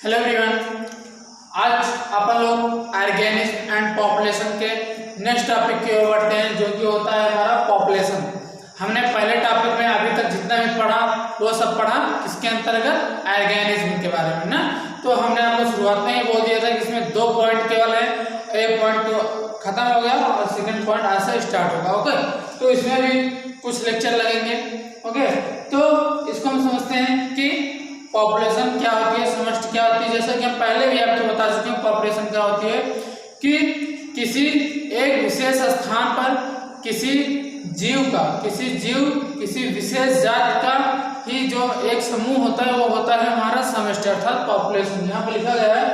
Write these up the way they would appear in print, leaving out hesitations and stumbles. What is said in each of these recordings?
Hello everyone, आज अपन लोग organism and population के नेक्स्ट टॉपिक की ओर बढ़ते हैं, जो कि होता है हमारा पॉपुलेशन। हमने पहले टॉपिक में अभी तक जितना भी पढ़ा वो सब पढ़ा किसके अंतर्गत, ऑर्गेनिज्म के बारे में ना। तो हमने आपको शुरुआत में ही बोल दिया था कि इसमें 2 पॉइंट केवल है, एक पॉइंट तो खत्म हो गया और सेकंड पॉइंट आज से स्टार्ट होगा। ओके, तो इसमें भी कुछ लेक्चर लगेंगे। ओके, तो इसको हम समझते हैं कि पॉपुलेशन क्या होती है, समष्टि क्या होती है। जैसा कि हम पहले भी आपको बता चुके हैं, पॉपुलेशन क्या होती है कि किसी एक विशेष स्थान पर किसी किसी विशेष जात का ही जो एक समूह होता है वो होता है हमारा समष्टि अर्थात पॉपुलेशन। यहाँ पर लिखा गया है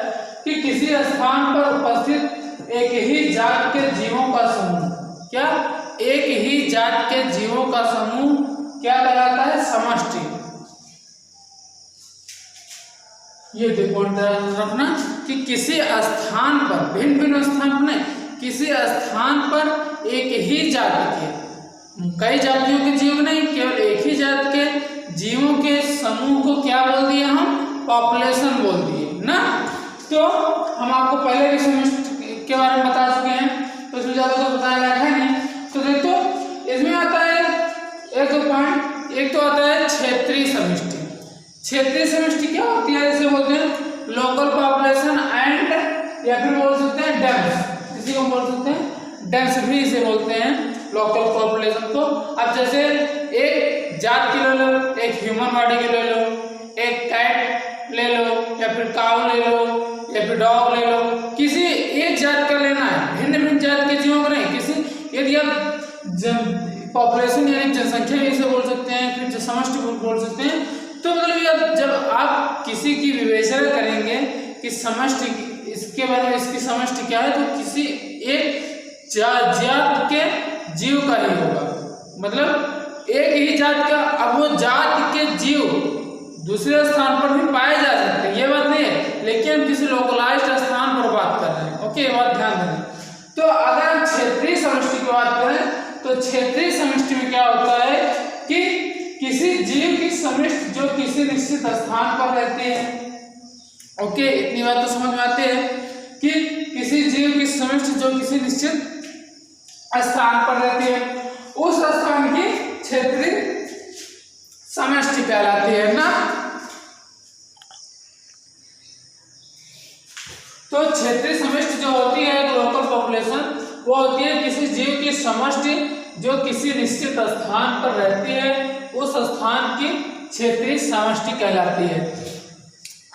कि किसी स्थान पर उपस्थित एक ही जात के जीवों का समूह, क्या एक ही जात के जीवों का समूह क्या कहलाता है, समष्टि। ये देखो रखना कि किसी स्थान पर, भिन्न भिन्न स्थान पर नहीं, किसी स्थान पर एक ही जाति के, कई जातियों के जीव नहीं, केवल एक ही जात के जीवों के समूह को क्या बोल दिया हम, पॉपुलेशन बोल दिए ना। तो हम आपको पहले भी समष्टि के बारे में बता चुके हैं, तो इसमें ज्यादा तो बताया गया है नहीं। तो देखो इसमें आता है एक पॉइंट, एक तो आता है क्षेत्रीय समष्टि। क्षेत्रीय समष्टि क्या होती है, इसे बोलते हैं लोकल पॉपुलेशन एंड, या फिर बोल सकते हैं डेंस, इसी को बोल सकते हैं डेंस भी इसे बोलते हैं लोकल पॉपुलेशन को। अब जैसे एक जात की ले लो, एक ह्यूमन बॉडी की ले लो, एक कैट ले लो, या फिर काऊ ले लो, या फिर डॉग ले लो, किसी एक जात का लेना है, भिन्न भिन्न जात के जीवों का नहीं। किसी यदि आप पॉपुलेशन यानी जनसंख्या भी इसे बोल सकते हैं, फिर समष्टि बोल सकते हैं। तो मतलब जब आप किसी की विवेचना करेंगे कि समष्टि इसके बारे में, इसकी समष्टि क्या है, तो किसी एक जात के जीव का ही होगा, मतलब एक ही जात का। अब वो जात के जीव दूसरे स्थान पर भी पाए जा सकते हैं, ये बात नहीं है, लेकिन हम किसी लोकलाइज्ड स्थान पर बात कर रहे हैं। ओके, ये बात ध्यान देना। तो अगर हम क्षेत्रीय समष्टि की बात करें तो क्षेत्रीय समष्टि में क्या होता है कि किसी जीव की समष्टि जो किसी निश्चित स्थान पर रहती है। ओके, इतनी बात तो समझ में आती है कि किसी जीव की समष्टि जो किसी निश्चित स्थान पर रहती है, उस स्थान की क्षेत्रीय समष्टि कहलाती है ना। तो क्षेत्रीय समष्टि जो होती है लोकल पॉपुलेशन, वो होती है किसी जीव की समष्टि जो किसी निश्चित स्थान पर रहती है, उस स्थान की क्षेत्रीय समष्टि कहलाती है।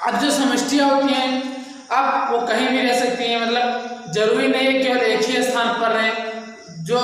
अब जो समष्टियां होती हैं, अब वो कहीं भी रह सकती हैं, मतलब जरूरी नहीं है केवल एक ही स्थान पर रहें। जो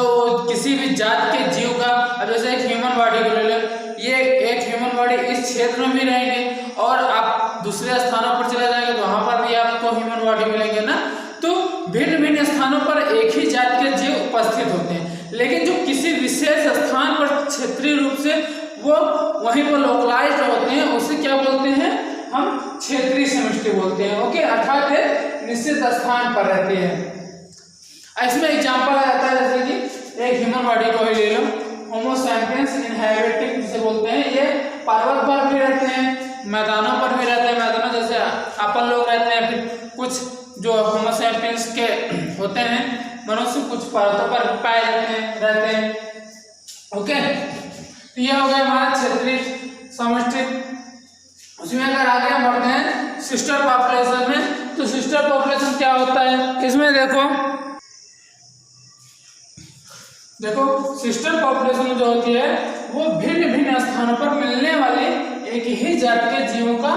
किसी भी जात के जीव का, अब जैसे एक ह्यूमन बॉडी को ले लो, ये एक ह्यूमन बॉडी इस क्षेत्र में भी रहेंगे और आप दूसरे स्थानों पर चले जाएंगे तो वहां पर भी आपको ह्यूमन बॉडी मिलेंगे ना। तो भिन्न भिन्न स्थानों पर एक ही जात के जीव उपस्थित होते हैं, लेकिन जो किसी विशेष स्थान पर क्षेत्रीय रूप से वो वहीं पर लोकलाइज्ड होते हैं, उसे क्या बोलते हैं हम, क्षेत्रीय समष्टि बोलते हैं। ओके, अर्थात एक निश्चित स्थान पर रहते हैं। इसमें एग्जांपल आ जाता है, जैसे कि एक ह्यूमन बॉडी को ही ले लो, होमो सैपियंस इनहैबिटिंग जिसे बोलते हैं। ये पर्वत पर भी रहते हैं, मैदानों पर भी रहते हैं, मैदानों जैसे अपन लोग रहते हैं, फिर कुछ जो होमो सैपियंस के होते हैं मनुष्य कुछ पर्वतों पर पाए रहते हैं। ओके, तो यह हो गया हमारा क्षेत्रीय समष्टि। उसमें अगर आगे हम बढ़ते हैं सिस्टर पॉपुलेशन में, तो सिस्टर पॉपुलेशन क्या होता है, इसमें देखो सिस्टर पॉपुलेशन जो होती है वो भिन्न भिन्न स्थानों पर मिलने वाले एक ही जात के जीवों का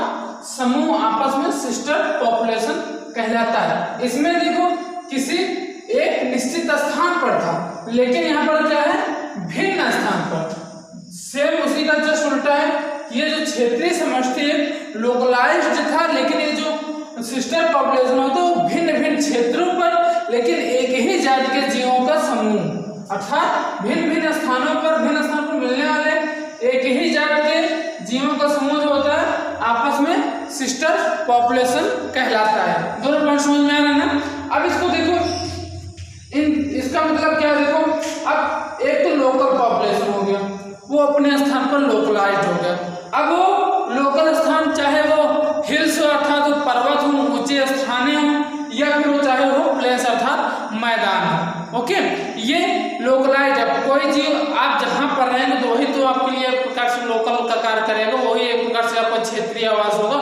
समूह आपस में सिस्टर पॉपुलेशन कहलाता है। इसमें देखो किसी एक निश्चित स्थान पर था, लेकिन यहाँ पर क्या है, भिन्न स्थान पर। सेम उसी का जस्ट उल्टा है, ये जो क्षेत्रीय समष्टि लोकलाइज्ड था, लेकिन ये जो सिस्टर पॉपुलेशन होता है वो भिन्न भिन्न क्षेत्रों पर, लेकिन एक ही जात के जीवों का समूह, अर्थात भिन्न भिन्न स्थानों पर, भिन्न स्थान पर मिलने वाले एक ही जात के जीवों का समूह जो होता है आपस में सिस्टर पॉपुलेशन कहलाता है। दोनों पॉइंट समझ में आ रहा है ना। अब इसको देखो, इसका मतलब क्या है, देखो अब एक तो लोकल पॉपुलेशन हो गया, वो अपने स्थान पर लोकलाइज्ड हो गया। अब वो लोकल स्थान चाहे वो हिल्स अर्थात मैदान है। ओके, ये लोकलाइज है। कोई जीव आप जहाँ पर रहेंगे तो वही तो आपके लिए एक प्रकार से लोकल का कार्य करेगा, वही एक प्रकार से आपका क्षेत्रीय आवास होगा।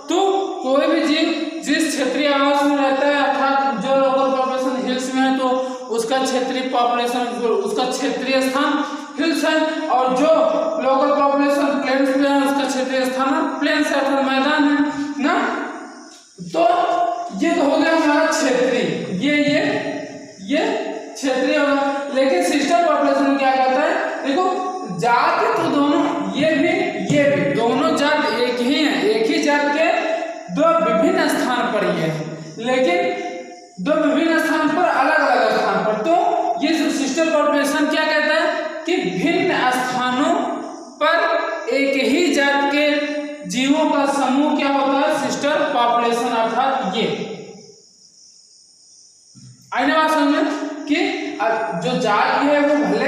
तो कोई भी जीव जिस क्षेत्रीय आवास में रहता है, अर्थात जो लोकल पॉपुलेशन हिल्स में है तो उसका क्षेत्रीय पॉपुलेशन, उसका क्षेत्रीय स्थान हिल्स है, और जो लोकल पॉपुलेशन प्लेन्स में है उसका क्षेत्रीय स्थान प्लेन्स है, अर्थात मैदान है ना। तो ये तो हो गया हमारा क्षेत्रीय, ये क्षेत्रीय होगा। लेकिन सिस्टर पॉपुलेशन क्या कहता है, देखो जात तो दोनों ये भी दोनों जात एक ही है, एक ही जात के दो विभिन्न स्थान पर ये है, लेकिन दो विभिन्न स्थान पर अलग अलग स्थान पर। तो ये जो सिस्टर पॉपुलेशन क्या कहता है कि भिन्न स्थानों पर एक ही जात के जीवों का समूह क्या होता है, सिस्टर पॉपुलेशन, अर्थात ये आईने बात समझ कि जो जात है वो भले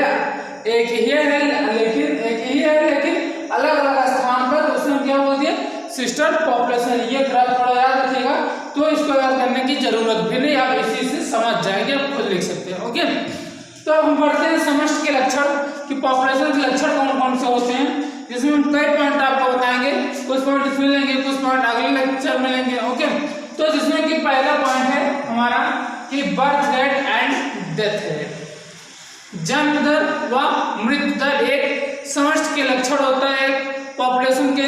एक ही है लेकिन अलग अलग स्थान पर, उसमें क्या बोल दिया, सिस्टर पॉपुलेशन। ये ग्राफ थोड़ा याद रखिएगा, तो इसको याद करने की जरूरत भी नहीं, आप इसी से समझ जाएंगे, आप खुद लिख सकते हैं। ओके, तो अब हम बढ़ते हैं समष्टि के लक्षण कि पॉपुलेशन के लक्षण कौन कौन से होते हैं, जिसमें हम कई पॉइंट आपको बताएंगे, कुछ पॉइंट इसमें लेंगे, कुछ पॉइंट अगले लेक्चर में लेंगे। ओके, तो जिसमें कि पहला पॉइंट है हमारा कि birth rate and death rate, जन्म दर व मृत्यु दर एक समष्टि के लक्षण होता है, पॉपुलेशन के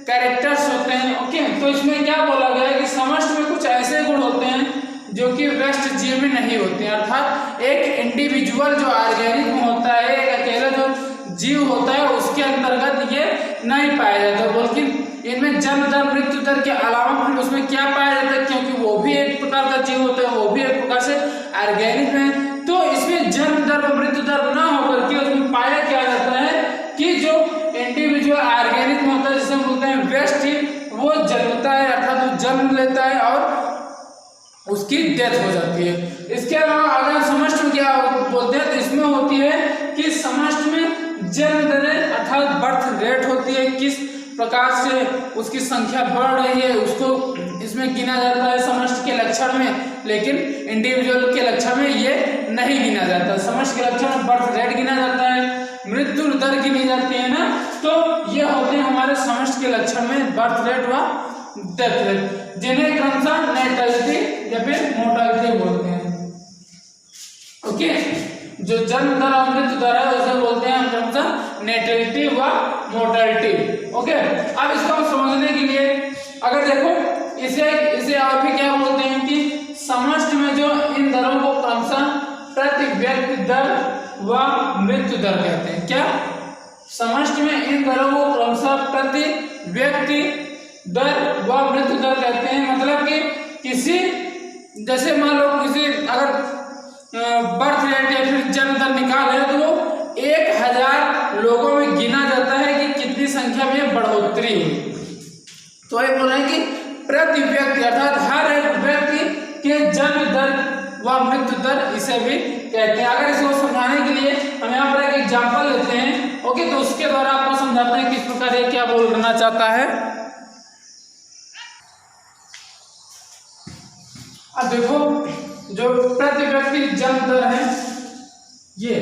कैरेक्टर्स होते हैं। ओके, तो इसमें क्या बोला गया है कि समष्टि में कुछ ऐसे गुण होते हैं जो कि व्यष्टि जीव में नहीं होते हैं, अर्थात एक इंडिविजुअल जो ऑर्गेनिज्म होता है, एक अकेला जो जीव होता है उसके अंतर्गत ये नहीं पाया जाता, बल्कि इनमें जन्म दर मृत्यु दर के अलावा फिर उसमें क्या पाया जाता है, क्योंकि वो भी एक प्रकार का जीव होता है, वो भी एक प्रकार से ऑर्गेनिज्म है। तो इसमें जन्म दर और मृत्यु दर ना होकर के उसमें पाया क्या जाता है कि जो इंडिविजुअल ऑर्गेनिज्म होता है, जिसे बोलते हैं व्यष्टि, वो जन्मता है, अर्थात वो जन्म लेता है और उसकी डेथ हो जाती है। इसके अलावा अगर समष्टि में क्या बोलते हैं तो इसमें होती है कि समष्टि में जन्म दर अर्थात बर्थ रेट होती है, किस प्रकार से उसकी संख्या बढ़ रही है उसको इसमें गिना जाता है समष्टि के लक्षण में, लेकिन इंडिविजुअल के लक्षण में ये नहीं गिना जाता। समष्टि के लक्षण में बर्थ रेट गिना जाता है, मृत्यु दर गिनी जाती है ना, तो ये होते हैं हमारे समष्टि के लक्षण में बर्थ रेट व डेथ रेट, जिन्हें क्रमशः नेटलिटी या फिर मोर्टालिटी बोलते हैं। ओके, जो जन्म दर और मृत्यु दर है उसे बोलते हैं क्रमशः नेटलिटी व मोर्टालिटी। ओके, अब इसको हम समझने के लिए अगर देखो इसे और भी क्या बोलते हैं कि समष्टि में जो इन दरों को क्रमशः प्रति व्यक्ति दर व मृत्यु दर कहते हैं। क्या समष्टि में इन दरों को क्रमशः प्रति व्यक्ति दर व मृत्यु दर कहते हैं, मतलब कि किसी जैसे मान लो किसी अगर बर्थ रेट या फिर जन्म दर निकाले तो वो 1000 लोगों में गिना जाता है कि कितनी संख्या में बढ़ोतरी हुई। तो ये बोल रहे हैं कि प्रति व्यक्ति अर्थात हर एक व्यक्ति के जन्म दर व मृत्यु दर इसे भी कहते हैं। अगर इसको समझाने के लिए हम यहाँ पर एक एग्जाम्पल लेते हैं। ओके, तो उसके द्वारा आपको समझाते हैं किस प्रकार ये क्या बोलना चाहता है। अब देखो जो प्रति व्यक्ति जन्म दर है, ये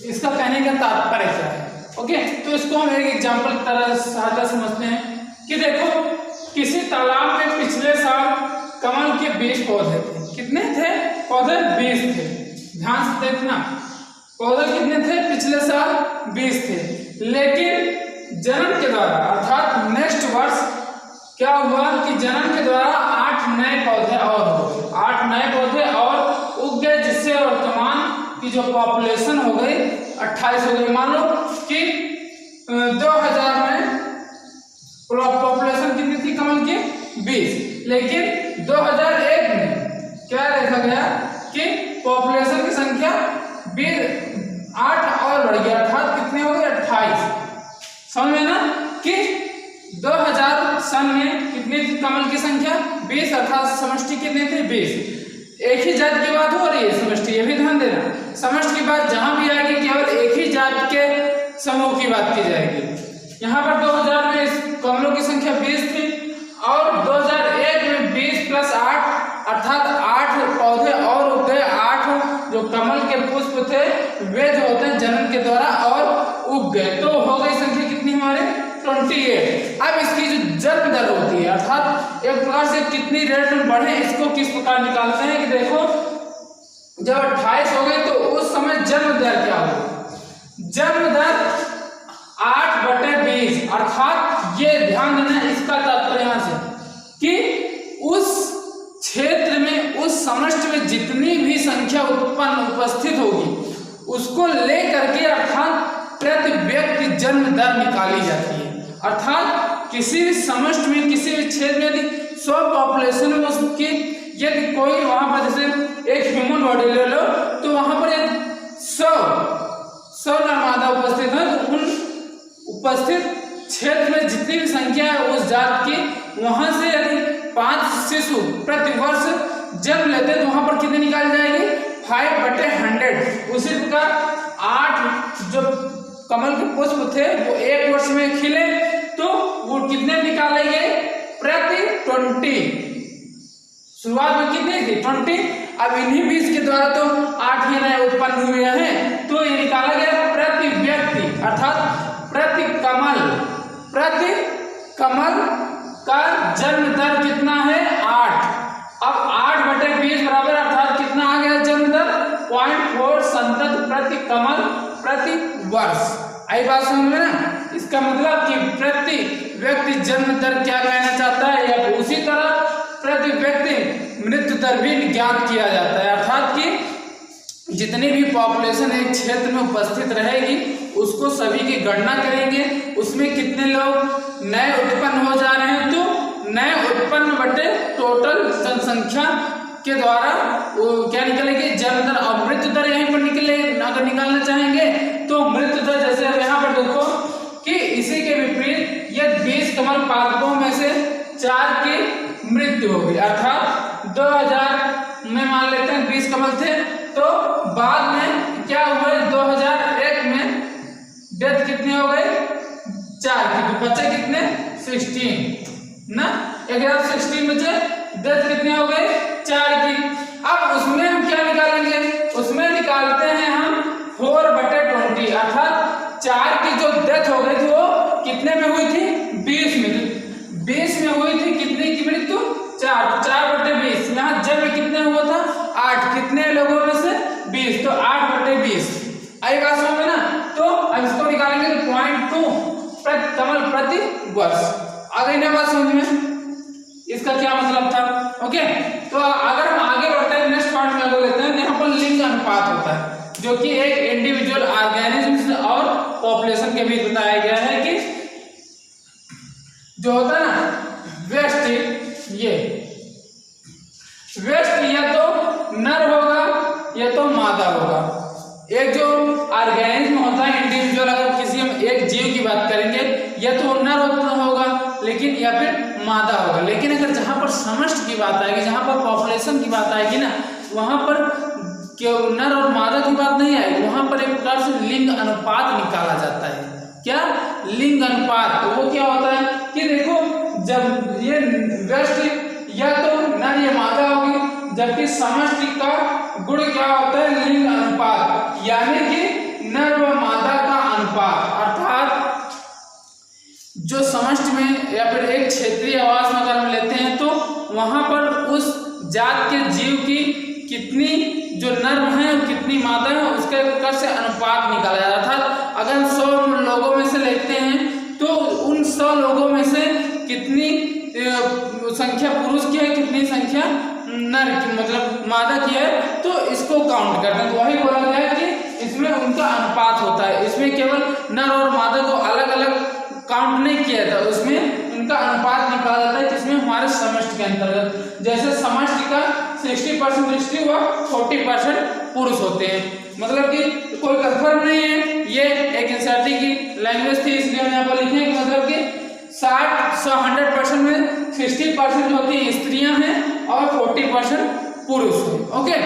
इसका कहने का तात्पर्य क्या है। ओके, तो इसको हम एक एग्जाम्पल की तरह सहायता समझते हैं कि देखो किसी तालाब में पिछले साल कमल के 20 पौधे थे। कितने थे पौधे? 20 थे। ध्यान से देखना, पौधे कितने थे पिछले साल? 20 थे। लेकिन जन्म के द्वारा अर्थात नेक्स्ट वर्ष क्या हुआ कि जन्म के द्वारा 8 नए पौधे और हो गए, 8 नए पौधे और उग गए, जिससे वर्तमान की जो पॉपुलेशन हो गई 28 हो गई। मान लो कि 2000 में पॉपुलेशन कितनी थी कमल की? 20। लेकिन 2001 में क्या देखा गया कि पॉपुलेशन की संख्या 8 और बढ़ गया, अर्थात कितने हो गए? 28। समझ में ना कि 2000 सन में कितनी थी कमल की संख्या? 20, अर्थात समष्टि कितने थे? 20। एक ही जात की बात हो रही है समष्टि, ये भी ध्यान देना। समष्टि की बात जहां भी आएगी केवल एक ही जात के समूह की बात की जाएगी। यहाँ पर 2000 में इस कमलों की संख्या 20 थी और 2001 में 20 + 8 अर्थात 8 पौधे और उग गए, 8 पुष्प थे वे जो होते हैं जनन के द्वारा और उग गए। तो हो गई संख्या कितनी हमारे 28। अब इसकी जो जन्म दर होती है अर्थात एक प्रकार से कितनी रेट में बढ़े इसको किस प्रकार निकालते हैं कि देखो जब 28 हो गए तो उस समय जन्म दर क्या होगी, जन्म दर 8/20 अर्थात ये ध्यान देना इसका तात्पर्य यहाँ से कि उस क्षेत्र में उस समष्टि में जितनी भी संख्या उपस्थित होगी उसको लेकर के अर्थात प्रति व्यक्ति जन्म दर निकाली जाती है। अर्थात किसी भी समष्टि में किसी भी क्षेत्र में यदि 100 पॉपुलेशन में उसकी यदि कोई वहां पर जैसे एक ह्यूमन बॉडी ले लो तो वहां पर 100 नरमादा उपस्थित है तो उन उपस्थित क्षेत्र में जितनी भी संख्या है उस जात की वहां से यदि 5 शिशु प्रति वर्ष जन्म लेते हैं तो वहां पर कितनी निकाली जाएगी 5/100। उसी प्रकार 8 जो कमल के पुष्प थे वो एक वर्ष में खिले तो वो कितने निकाले गए प्रति 20। शुरुआत में कितनी थी 20। अब इन्हीं बीज के द्वारा तो 8 ही नए उत्पन्न हुए हैं तो ये निकाला गया प्रति व्यक्ति अर्थात प्रति कमल का जन्म दर कितना है 8। अब 8/20 बराबर अर्थात कितना आ गया जन्म दर 0.4 संतत प्रति कमल प्रति वर्ष। आई बात समझ में ना। इसका मतलब कि प्रति व्यक्ति जन्म दर क्या कहना चाहता है या उसी तरह प्रति व्यक्ति मृत्यु दर भी ज्ञात किया जाता है अर्थात कि जितनी भी पॉपुलेशन एक क्षेत्र में उपस्थित रहेगी उसको सभी की गणना करेंगे उसमें कितने लोग नए उत्पन्न हो जा रहे हैं तो नए उत्पन्न बटे टोटल जनसंख्या के द्वारा क्या निकलेगी जन्म दर और मृत्यु दर यहीं पर निकले। अगर निकालना चाहेंगे तो मृत्यु दर जैसे यहाँ पर देखो कि इसी के विपरीत ये 20 कमल पादपों में से 4 की मृत्यु हो गई अर्थात 2000 में मान लेते हैं 20 कमल थे तो बाद में क्या हुआ 2001 में डेथ कितने हो गए 4 की तो बचे कितने 16 ना 16 बचे डेथ कितने हो गए 4 की। अब उसमें हम क्या निकालेंगे उसमें निकालते हैं हम 4/20 अर्थात 4 की जो डेथ हो गई थी वो कितने में हुई थी 20 में 20 में हुई थी कितने की मृत्यु 4/20 यहाँ जन्म कितने हुआ था 8 कितने लोगों में से 20 तो 8/20 आई बात समझ में ना। तो अब इसको निकालेंगे तो 0.2 प्रति कमल प्रति वर्ष आ गई ना बात समझ में। इसका क्या मतलब था ओके। तो अगर हम आगे बढ़ते हैं नेक्स्ट पॉइंट में अगर लेते हैं यहाँ पर लिंग अनुपात होता है जो कि एक इंडिविजुअल ऑर्गेनिज्म और पॉपुलेशन के बीच बताया गया है कि जो होता है ना व्यष्टि ये व्यष्टि या तो नर होगा या तो मादा होगा। एक जो ऑर्गेनिज्म होता है इंडिविजुअल अगर किसी हम एक जीव की बात करेंगे या तो नर होगा लेकिन या फिर मादा होगा। लेकिन अगर जहां पर समष्टि की बात आएगी जहां पर पॉपुलेशन की बात आएगी ना वहां पर केवल नर और मादा की बात नहीं आएगी वहां पर एक प्रकार से लिंग अनुपात निकाला जाता है। क्या लिंग अनुपात तो वो क्या होता है कि देखो जब ये व्यष्टि या तो नर या मादा होगी जबकि समष्टि का गुण क्या होता है लिंग अनुपात यानी कि नर व मादा का अनुपात अर्थात जो समष्टि में या फिर एक क्षेत्रीय आवास में अगर हम लेते हैं तो वहां पर उस जात के जीव की कितनी जो नर है और कितनी मादा है उसके प्रकार से अनुपात निकाला जाता था। अगर 100 लोगों में से लेते हैं तो उन 100 लोगों में से कितनी संख्या पुरुष की है कितनी संख्या नर की मतलब मादा की है तो इसको काउंट करते हैं। तो वही बोला गया है कि इसमें उनका अनुपात होता है। इसमें केवल नर और मादा को अलग अलग काउंट नहीं किया था उसमें उनका अनुपात निकाला जाता है जिसमें हमारे समष्टि के अंतर्गत जैसे समष्टि का 60% स्त्री व 40% पुरुष होते हैं। मतलब कि कोई कंफर्म नहीं है ये एक एनसीईआरटी की लैंग्वेज थी इसलिए हम यहाँ पर लिखे कि मतलब कि 100% में 60% जो होती है स्त्रियां हैं और 40% पुरुष हैं। ओके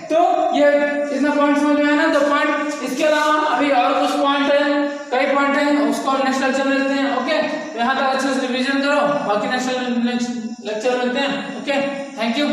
तो ये इतना पॉइंट समझ में आया ना। तो पॉइंट इसके अलावा अभी और कुछ पॉइंट है कई पॉइंट है उसको नेक्स्ट लेक्चर में लेते हैं। ओके यहाँ तक अच्छे से रिवीजन करो बाकी नेक्स्ट लेक्चर में मिलते हैं। Okay thank you.